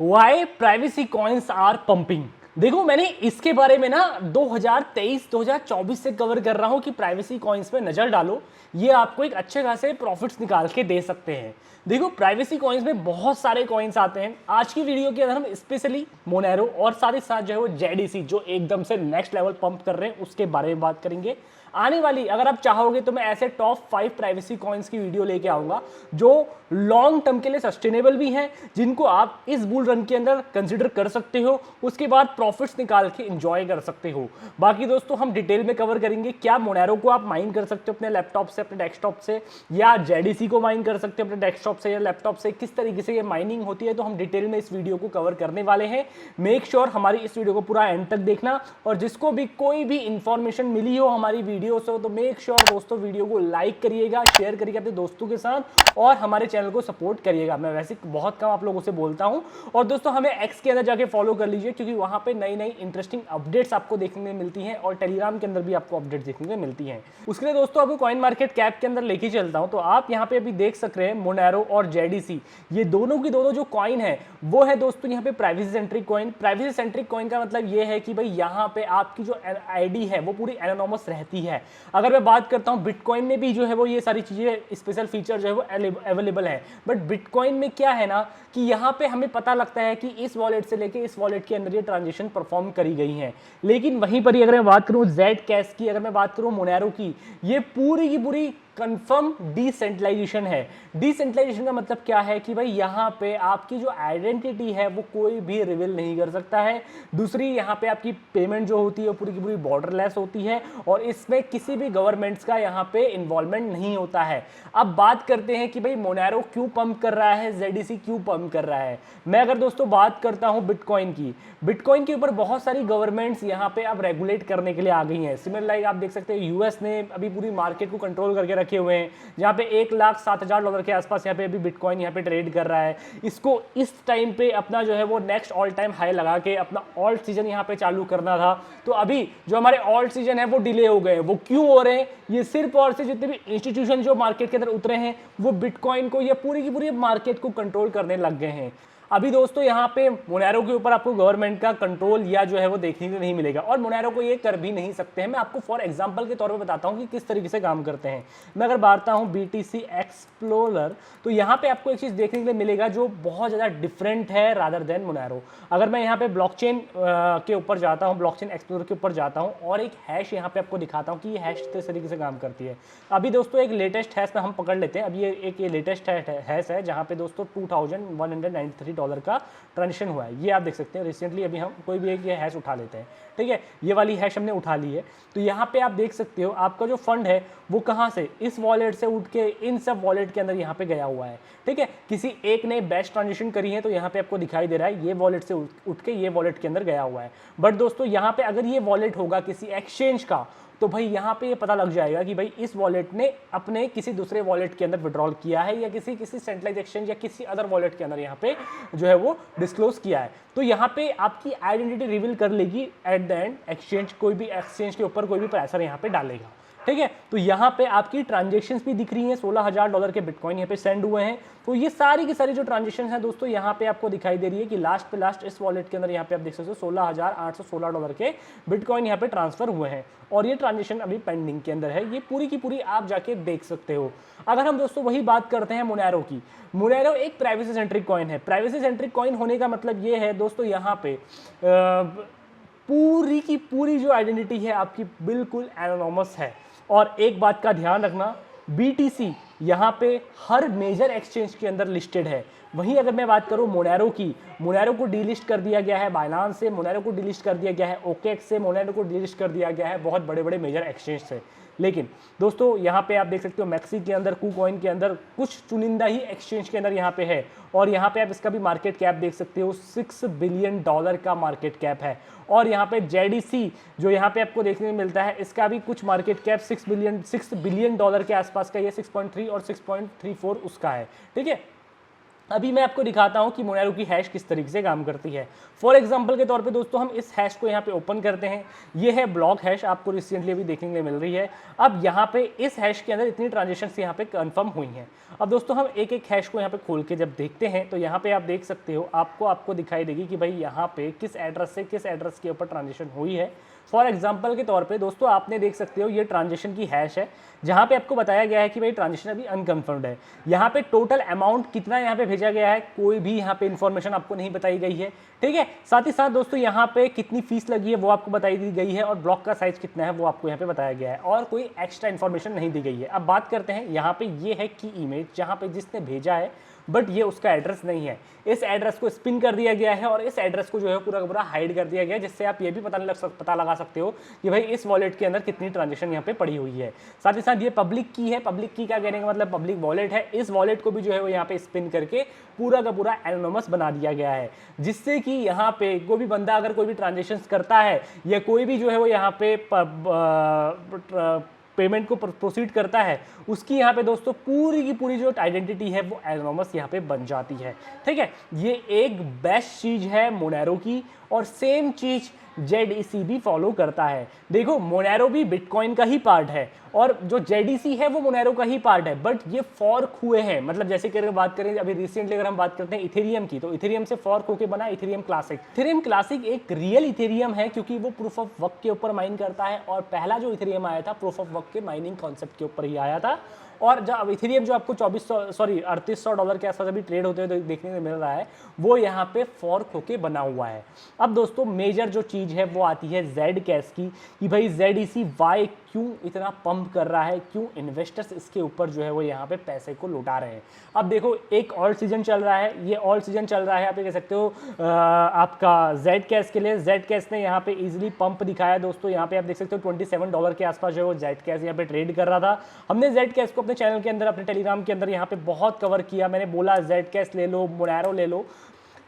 Y privacy coins are pumping. देखो मैंने इसके बारे में ना 2023-2024 से कवर कर रहा हूं कि प्राइवेसी कॉइन्स पे नजर डालो, ये आपको एक अच्छे खासे प्रॉफिट्स निकाल के दे सकते हैं। देखो प्राइवेसी कॉइन्स में बहुत सारे कॉइन्स आते हैं। आज की वीडियो के अंदर हम स्पेशली मोनेरो और साथ ही साथ जो है वो जेडीसी जो एकदम से नेक्स्ट लेवल पंप कर रहे हैं उसके बारे में बात करेंगे। आने वाली अगर आप चाहोगे तो मैं ऐसे टॉप 5 प्राइवेसी कॉइन्स की वीडियो लेके आऊंगा जो लॉन्ग टर्म के लिए सस्टेनेबल भी हैं, जिनको आप इस बुल रन के अंदर कंसीडर कर सकते हो, उसके बाद प्रॉफिट्स निकाल के एंजॉय कर सकते हो। बाकी दोस्तों हम डिटेल में कवर करेंगे क्या मोनेरो को आप माइन कर सकते हो अपने लैपटॉप से, अपने डेस्कटॉप से, या जेडीसी को माइन कर सकते हो अपने डेस्कटॉप से या लैपटॉप से, किस तरीके से ये माइनिंग होती है, तो हम डिटेल में इस वीडियो को कवर करने वाले हैं। मेक श्योर हमारी इस वीडियो को पूरा एंड तक देखना, और जिसको भी कोई भी इंफॉर्मेशन मिली हो हमारी वीडियो से तो मेक श्योर दोस्तों वीडियो को लाइक करिएगा, शेयर करिएगा अपने दोस्तों के साथ और हमारे चैनल को सपोर्ट करिएगा। मैं वैसे बहुत कम आप लोगों से बोलता हूं। और दोस्तों हमें एक्स के अंदर जाके फॉलो कर लीजिए, क्योंकि वहां पे नई नई इंटरेस्टिंग अपडेट्स आपको देखने में मिलती हैं और टेलीग्राम के अंदर भी आपको अपडेट्स देखने को मिलती हैं। उसके लिए दोस्तों आपको कॉइन मार्केट कैप के अंदर लेके चलता हूं, तो आप यहाँ पे अभी देख सक रहे हैं मोनेरो और जेडीसी, ये दोनों की दोनों जो कॉइन है वो है दोस्तों यहाँ पे privacy centric coin. Privacy centric coin का मतलब ये है कि भाई यहाँ पे आपकी जो आईडी है वो पूरी एनोनिमस रहती है। अगर मैं बात करता हूँ बिटकॉइन में भी जो है वो ये सारी चीजें स्पेशल फीचर जो है वो अवेलेबल है, बट बिटकॉइन में क्या है ना कि यहाँ पे हमें पता लगता है कि इस वॉलेट से लेके इस वॉलेट के अंदर ये ट्रांजेक्शन परफॉर्म करी गई है। लेकिन वहीं पर ही अगर मैं बात करूँ जेड कैश की, अगर मैं बात करूँ मोनेरो की, ये पूरी की पूरी कंफर्म डिसेंट्रलाइजेशन है। डिसेंट्रलाइजेशन का मतलब क्या है कि भाई यहाँ पे आपकी जो आइडेंटिटी है वो कोई भी रिवील नहीं कर सकता है। दूसरी यहाँ पे आपकी पेमेंट जो होती है वो पूरी की पूरी बॉर्डरलेस होती है और इसमें किसी भी गवर्नमेंट्स का यहाँ पे इन्वॉल्वमेंट नहीं होता है। अब बात करते हैं कि भाई मोनेरो क्यों पंप कर रहा है, जेडीसी क्यों पंप कर रहा है। मैं अगर दोस्तों बात करता हूँ बिटकॉइन की, बिटकॉइन के ऊपर बहुत सारी गवर्नमेंट्स यहाँ पे अब रेगुलेट करने के लिए आ गई हैं। सिमिलर लाइक आप देख सकते हैं यूएस ने अभी पूरी मार्केट को कंट्रोल करके रखे हुए हैं, जहाँ पे $1,07,000 के आसपास यहाँ पे अभी बिटकॉइन यहाँ पे ट्रेड कर रहा है। इसको इस टाइम पे अपना जो है वो नेक्स्ट ऑल टाइम हाई लगा के अपना ऑल्ट सीजन यहाँ पे चालू करना था, तो अभी जो हमारे ऑल्ट सीजन है वो डिले हो गए। वो क्यों हो रहे हैं? ये सिर्फ और सिर्फ जितने भी इंस्टीट्यूशन जो मार्केट के अंदर उतरे हैं वो बिटकॉइन को या पूरी की पूरी मार्केट को कंट्रोल करने लग गए हैं। अभी दोस्तों यहाँ पे मोनेरो के ऊपर आपको गवर्नमेंट का कंट्रोल या जो है वो देखने को नहीं मिलेगा, और मोनेरो को ये कर भी नहीं सकते हैं। मैं आपको फॉर एग्जांपल के तौर पे बताता हूँ कि किस तरीके से काम करते हैं। मैं अगर बताता हूँ बीटीसी एक्सप्लोरर, तो यहाँ पे आपको एक चीज़ देखने के लिए मिलेगा जो बहुत ज़्यादा डिफरेंट है रादर देन मोनेरो। अगर मैं यहाँ पे ब्लॉकचेन के ऊपर जाता हूँ, ब्लॉकचेन एक्सप्लोरर के ऊपर जाता हूँ और एक हैश यहाँ पे आपको दिखाता हूँ कि ये हैश किस तरीके से काम करती है। अभी दोस्तों एक लेटेस्ट हैश में हम पकड़ लेते हैं। अभी ये लेटेस्ट हैश है जहाँ पे दोस्तों $2,193 का ट्रांजेक्शन हुआ है। ये आप देख सकते हैं रिसेंटली। अभी हम कोई भी एक ये हैश उठा लेते हैं, ठीक है, ये वाली हैश हमने उठा ली है। तो यहाँ पे आप देख सकते हो आपका जो फंड है वो कहाँ से, इस वॉलेट से उठ के इन सब वॉलेट के अंदर यहाँ पे गया हुआ है, ठीक है। किसी एक ने बेस्ट ट्रांजेक्शन करी है तो यहाँ पे आपको दिखाई दे रहा है ये वॉलेट से उठ के ये वॉलेट के अंदर गया हुआ है। बट दोस्तों यहाँ पे अगर ये वॉलेट होगा किसी एक्सचेंज का, तो भाई यहाँ पे ये पता लग जाएगा कि भाई इस वॉलेट ने अपने किसी दूसरे वॉलेट के अंदर विड्रॉल किया है या किसी सेंट्रलाइज एक्सचेंज या किसी अदर वॉलेट के अंदर यहाँ पे जो है वो डिस्क्लोज किया है। तो यहाँ पे आपकी आइडेंटिटी रिवील कर लेगी एट द एंड एक्सचेंज, कोई भी एक्सचेंज के ऊपर कोई भी प्रेशर यहाँ पे डालेगा, ठीक है। तो यहाँ पे आपकी ट्रांजेक्शंस भी दिख रही हैं, $16,000 के बिटकॉइन यहाँ पे सेंड हुए हैं। तो ये सारी की सारी जो ट्रांजेक्शन हैं दोस्तों यहाँ पे आपको दिखाई दे रही है कि लास्ट इस वॉलेट के अंदर यहाँ पे आप देख सकते हो $16,816 के बिटकॉइन यहाँ पे ट्रांसफर हुए हैं और ये ट्रांजेक्शन अभी पेंडिंग के अंदर है। ये पूरी की पूरी आप जाके देख सकते हो। अगर हम दोस्तों वही बात करते हैं मोनेरो की, मोनेरो एक प्राइवेसी सेंट्रिक कॉइन है। प्राइवेसी सेंट्रिक कॉइन होने का मतलब ये है दोस्तों यहाँ पे पूरी की पूरी जो आइडेंटिटी है आपकी बिल्कुल एनोनिमस है। और एक बात का ध्यान रखना, बीटीसी यहाँ पे हर मेजर एक्सचेंज के अंदर लिस्टेड है। वहीं अगर मैं बात करूँ मोनेरो की, मोनेरो को डीलिस्ट कर दिया गया है बाइनांस से, मोनेरो को डीलिस्ट कर दिया गया है ओकेक्स से, मोनेरो को डीलिस्ट कर दिया गया है बहुत बड़े बड़े मेजर एक्सचेंज से। लेकिन दोस्तों यहाँ पे आप देख सकते हो मैक्सी के अंदर, कूकॉइन के अंदर, कुछ चुनिंदा ही एक्सचेंज के अंदर यहाँ पे है। और यहाँ पे आप इसका भी मार्केट कैप देख सकते हो, $6 बिलियन का मार्केट कैप है। और यहाँ पे जेडीसी जो यहाँ पे आपको देखने में मिलता है, इसका भी कुछ मार्केट कैप $6 बिलियन के आसपास का, ये 6.3 और 6.34 उसका है, ठीक है। अभी मैं आपको दिखाता हूं कि मोनेरो की हैश किस तरीके से काम करती है। फॉर एग्जांपल के तौर पे दोस्तों हम इस हैश को यहाँ पे ओपन करते हैं। ये है ब्लॉक हैश, आपको रिसेंटली अभी देखने को मिल रही है। अब यहाँ पे इस हैश के अंदर इतनी ट्रांजेक्शन्स यहाँ पे कंफर्म हुई हैं। अब दोस्तों हम एक एक हैश को यहाँ पे खोल के जब देखते हैं तो यहाँ पे आप देख सकते हो, आपको दिखाई देगी कि भाई यहाँ पे किस एड्रेस से किस एड्रेस के ऊपर ट्रांजेक्शन हुई है। फॉर एग्जाम्पल के तौर पे दोस्तों आपने देख सकते हो ये ट्रांजेक्शन की हैश है, जहाँ पे आपको बताया गया है कि भाई ट्रांजेक्शन अभी अनकन्फर्म्ड है। यहाँ पे टोटल अमाउंट कितना यहाँ पे भेजा गया है कोई भी यहाँ पे इन्फॉर्मेशन आपको नहीं बताई गई है, ठीक है। साथ ही साथ दोस्तों यहाँ पे कितनी फीस लगी है वो आपको बताई दी गई है, और ब्लॉक का साइज कितना है वो आपको यहाँ पे बताया गया है, और कोई एक्स्ट्रा इन्फॉर्मेशन नहीं दी गई है। अब बात करते हैं यहाँ पे ये है की इमेज, जहाँ पे जिसने भेजा है बट ये उसका एड्रेस नहीं है। इस एड्रेस को स्पिन कर दिया गया है और इस एड्रेस को जो है पूरा का पूरा हाइड कर दिया गया है, जिससे आप ये भी पता लगा सकते हो कि भाई इस वॉलेट के अंदर कितनी ट्रांजेक्शन यहाँ पे पड़ी हुई है। साथ ही साथ ये पब्लिक की है। पब्लिक की का कहने का मतलब पब्लिक वॉलेट है। इस वॉलेट को भी जो है वो यहाँ पे स्पिन करके पूरा का पूरा एनोनिमस बना दिया गया है, जिससे कि यहाँ पे कोई भी बंदा अगर कोई भी ट्रांजेक्शन करता है या कोई भी जो है वो यहाँ पे पेमेंट को प्रोसीड करता है, उसकी यहाँ पे दोस्तों पूरी की पूरी जो आइडेंटिटी है वो एनोनिमस यहाँ पे बन जाती है, ठीक है। ये एक बेस्ट चीज है मोनेरो की, और सेम चीज ZEC भी फॉलो करता है। देखो मोनेरो भी बिटकॉइन का ही पार्ट है, और जो ZEC है वो मोनेरो का ही पार्ट है, बट ये फॉर्क हुए हैं। मतलब जैसे कि अगर बात करें अभी रिसेंटली अगर हम बात करते हैं इथेरियम की, तो इथेरियम से फॉर्क होकर बना इथेरियम क्लासिक। इथेरियम क्लासिक एक रियल इथेरियम है, क्योंकि वो प्रूफ ऑफ वर्क के ऊपर माइन करता है, और पहला जो इथेरियम आया था प्रूफ ऑफ वर्क के माइनिंग कॉन्सेप्ट के ऊपर ही आया था। और जब इथेरियम जो आपको $3800 के आसपास अभी ट्रेड होते हुए देखने को मिल रहा है, वो यहाँ पे फॉर्क होके बना हुआ है। अब दोस्तों मेजर जो चीज़ है वो आती है Zcash की, कि भाई ZEC वाई क्यों इतना पंप कर रहा है, क्यों इन्वेस्टर्स इसके ऊपर जो है वो यहाँ पे पैसे को लुटा रहे हैं। अब देखो एक ऑल सीजन चल रहा है, ये ऑल सीजन चल रहा है, आप ये कह सकते हो आपका Zcash के लिए। Zcash ने यहाँ पे इजीली पंप दिखाया दोस्तों। यहाँ पे आप देख सकते हो $27 के आसपास जो है वो Zcash यहाँ पे ट्रेड कर रहा था। हमने Zcash को अपने चैनल के अंदर, अपने टेलीग्राम के अंदर यहाँ पे बहुत कवर किया। मैंने बोला Zcash ले लो, मोनेरो ले लो।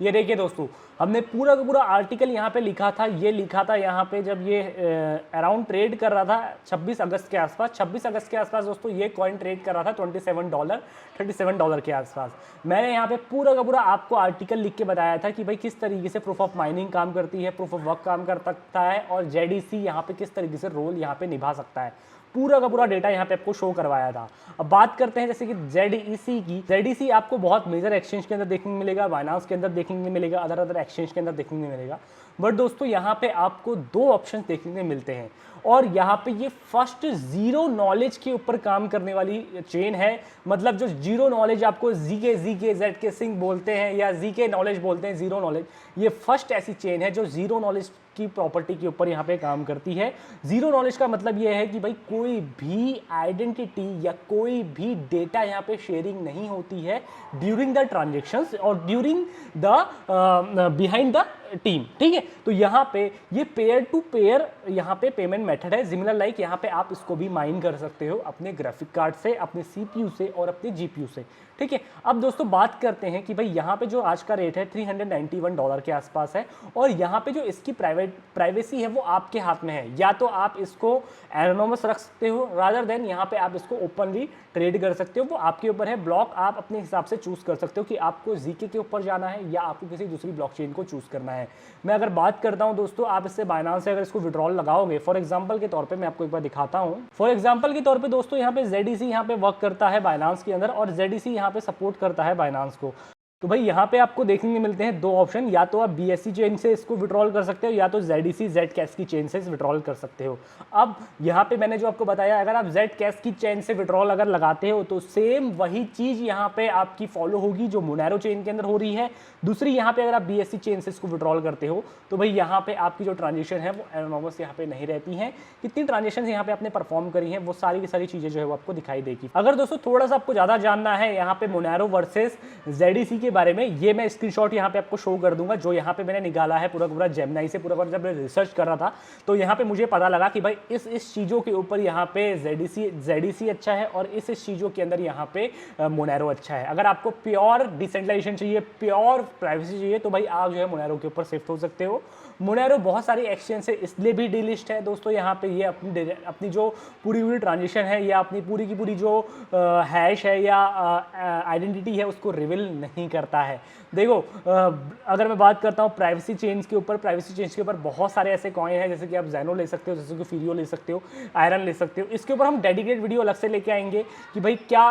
ये देखिए दोस्तों, हमने पूरा का पूरा आर्टिकल यहाँ पे लिखा था। ये लिखा था यहाँ पे जब ये अराउंड ट्रेड कर रहा था 26 अगस्त के आसपास। 26 अगस्त के आसपास दोस्तों ये कॉइन ट्रेड कर रहा था $37 के आसपास। मैंने यहाँ पे पूरा का पूरा आपको आर्टिकल लिख के बताया था कि भाई किस तरीके से प्रूफ ऑफ माइनिंग काम करती है, प्रूफ ऑफ वर्क काम कर सकता है, और ZEC यहाँ पे किस तरीके से रोल यहाँ पे निभा सकता है। पूरा का पूरा डेटा यहाँ पे आपको शो करवाया था। अब बात करते हैं जैसे कि ZEC की। ZEC आपको बहुत मेजर एक्सचेंज के अंदर देखने को मिलेगा, बाइनांस के अंदर देखने को मिलेगा, अदर एक्सचेंज के अंदर देखने को मिलेगा। बट दोस्तों यहाँ पे आपको दो ऑप्शन देखने को मिलते हैं, और यहाँ पे ये फर्स्ट जीरो नॉलेज के ऊपर काम करने वाली चेन है। मतलब जो जीरो नॉलेज आपको ZK सिंह बोलते हैं या ZK नॉलेज बोलते हैं, जीरो नॉलेज, ये फर्स्ट ऐसी चेन है जो जीरो नॉलेज की प्रॉपर्टी के ऊपर यहाँ पे काम करती है। जीरो नॉलेज का मतलब ये है कि भाई कोई भी आइडेंटिटी या कोई भी डेटा यहाँ पे शेयरिंग नहीं होती है ड्यूरिंग द ट्रांजेक्शंस और during the behind the team, ठीक है। तो यहाँ पे ये पेयर टू पेयर यहाँ पे पेमेंट मेथड है। सिमिलर लाइक यहाँ पे आप इसको भी माइन कर सकते हो अपने ग्राफिक कार्ड से, अपने CPU से और अपने GPU से, ठीक है। अब दोस्तों बात करते हैं कि भाई यहाँ पे जो आज का रेट है $391 के आसपास है, और यहाँ पे जो इसकी प्राइवेसी है वो आपके हाथ में है। या तो आप इसको एनोनिमस रख सकते हो, रादर देन यहाँ पे आप इसको ओपनली ट्रेड कर सकते हो, वो आपके ऊपर है। ब्लॉक आप अपने हिसाब से चूज कर सकते हो कि आपको ZK के ऊपर जाना है या आपको किसी दूसरी ब्लॉकचेन को चूज करना है। मैं अगर बात करता हूं दोस्तों, आप इससे बाइनांस से अगर इसको विड्रॉल लगाओगे, फॉर एग्जांपल के तौर पे मैं आपको एक बार दिखाता हूं। फॉर एग्जांपल के तौर पे दोस्तों यहाँ पे ZEC यहाँ पे वर्क करता है बाइनांस के अंदर, और ZEC यहाँ पे सपोर्ट करता है बाइनांस को। तो भाई यहाँ पे आपको देखने को मिलते हैं दो ऑप्शन, या तो आप BSC चेन से इसको विड्रॉल कर सकते हो, या तो ZEC Zcash की चेन से विड्रॉल कर सकते हो। अब यहाँ पे मैंने जो आपको बताया, अगर आप Zcash की चेन से विड्रॉल अगर लगाते हो तो सेम वही चीज़ यहाँ पे आपकी फॉलो होगी जो मोनेरो चेन के अंदर हो रही है। दूसरी यहाँ पे अगर आप BSC चेन से इसको विड्रॉल करते हो तो भाई यहाँ पे आपकी जो ट्रांजेक्शन है वो एनोनिमस यहाँ पे नहीं रहती हैं। कितनी ट्रांजेक्शन यहाँ पे आपने परफॉर्म करी हैं वो सारी की सारी चीज़ें जो है वो आपको दिखाई देगी। अगर दोस्तों थोड़ा सा आपको ज़्यादा जानना है यहाँ पे मोनेरो वर्सेस ZEC के बारे में, ये मैं स्क्रीनशॉट यहाँ पे आपको शो कर दूंगा, जो यहाँ पे मैंने निकाला है पूरा पूरा जेमिनी से। पूरा जब मैं रिसर्च कर रहा था तो यहाँ पे मुझे पता लगा कि भाई इस चीज़ों के ऊपर यहाँ पे ZEC अच्छा है, और इस चीज़ों के अंदर यहाँ पे मोनेरो अच्छा है। अगर आपको प्योर डिसेंट्रलाइजेशन चाहिए, प्योर प्राइवेसी चाहिए, तो भाई आप जो है मोनेरो के ऊपर शिफ्ट हो सकते हो। मोनेरो बहुत सारी एक्सचेंज से इसलिए भी डिलिस्ट है दोस्तों, यहाँ पे ये अपनी जो पूरी ट्रांजेक्शन है या अपनी पूरी की पूरी जो हैश है या आइडेंटिटी है उसको रिवील नहीं कर करता है। देखो अगर मैं बात करता हूँ प्राइवेसी चेंज के ऊपर बहुत सारे ऐसे कॉइन हैं, जैसे कि आप जैनो ले सकते हो, जैसे कि फीरियो ले सकते हो, आयरन ले सकते हो। इसके ऊपर हम डेडिकेटेड वीडियो अलग से लेके आएंगे कि भाई क्या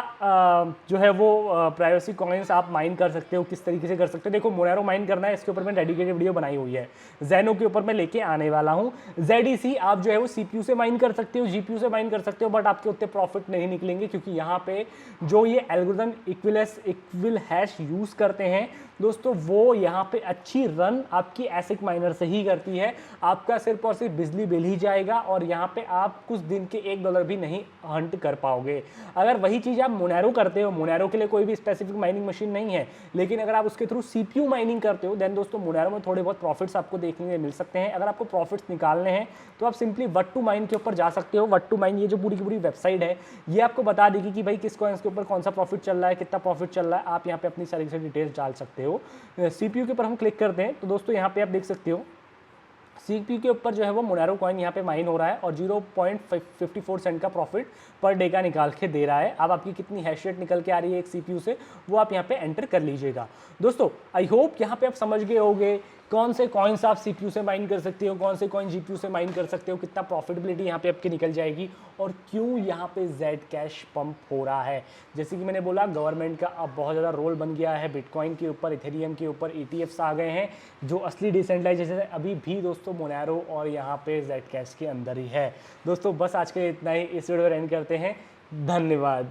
जो है वो प्राइवेसी कॉइन्स आप माइन कर सकते हो, किस तरीके से कर सकते हो। देखो मोनेरो माइन करना है, इसके ऊपर मैं डेडिकेटेड वीडियो बनाई हुई है। जैनो के ऊपर मैं लेके आने वाला हूँ। ZEC आप जो है वो CPU से माइन कर सकते हो, GPU से माइन कर सकते हो, बट आपके उतने प्रॉफिट नहीं निकलेंगे, क्योंकि यहाँ पे जो ये एल्गोरिथम इक्विल हैश यूज करते हैं दोस्तों, वो यहाँ पे अच्छी रन आपकी एसिक माइनर से ही करती है। आपका सिर्फ और सिर्फ बिजली बिल ही जाएगा और यहाँ पे आप कुछ दिन के $1 भी नहीं हंट कर पाओगे। अगर वही चीज़ आप मोनेरो करते हो, मोनेरो के लिए कोई भी स्पेसिफिक माइनिंग मशीन नहीं है, लेकिन अगर आप उसके थ्रू CPU माइनिंग करते हो, देन दोस्तों मोनेरो में थोड़े बहुत प्रॉफिट्स आपको देखने को मिल सकते हैं। अगर आपको प्रॉफिट्स निकालने हैं तो आप सिंपली What2Mine के ऊपर जा सकते हो। What2Mine ये जो पूरी की पूरी वेबसाइट है, ये आपको बता देगी कि भाई किस कॉइन्स के ऊपर कौन सा प्रॉफिट चल रहा है, कितना प्रॉफिट चल रहा है। आप यहाँ पे अपनी सारी डिटेल्स डाल सकते हो। CPU के ऊपर हम क्लिक करते हैं तो दोस्तों यहाँ पे आप देख सकते हो CPU के ऊपर जो है वो मोनेरो कॉइन यहाँ पे माइन हो रहा है और 0.54 सेंट का प्रॉफिट पर डे का निकाल के दे रहा है। अब आपकी कितनी हैश रेट निकल के आ रही है एक CPU से, वो आप यहाँ पे एंटर कर लीजिएगा। दोस्तों आई होप यहाँ पे आप समझ गए होंगे कौन से कॉइन्स आप CPU से माइन कर सकते हो, कौन से कॉइन GPU से माइन कर सकते हो, कितना प्रॉफिटेबिलिटी यहाँ पे आपकी निकल जाएगी और क्यों यहाँ पे Zcash पंप हो रहा है। जैसे कि मैंने बोला, गवर्नमेंट का अब बहुत ज़्यादा रोल बन गया है बिटकॉइन के ऊपर, इथेरियम के ऊपर ETFs आ गए हैं जो असली डिसेंट्रलाइजेशन अभी भी दोस्तों मोनेरो और यहाँ पे Zcash के अंदर ही है। दोस्तों बस आज के लिए इतना ही, इस वीडियो को एंड करते हैं। धन्यवाद।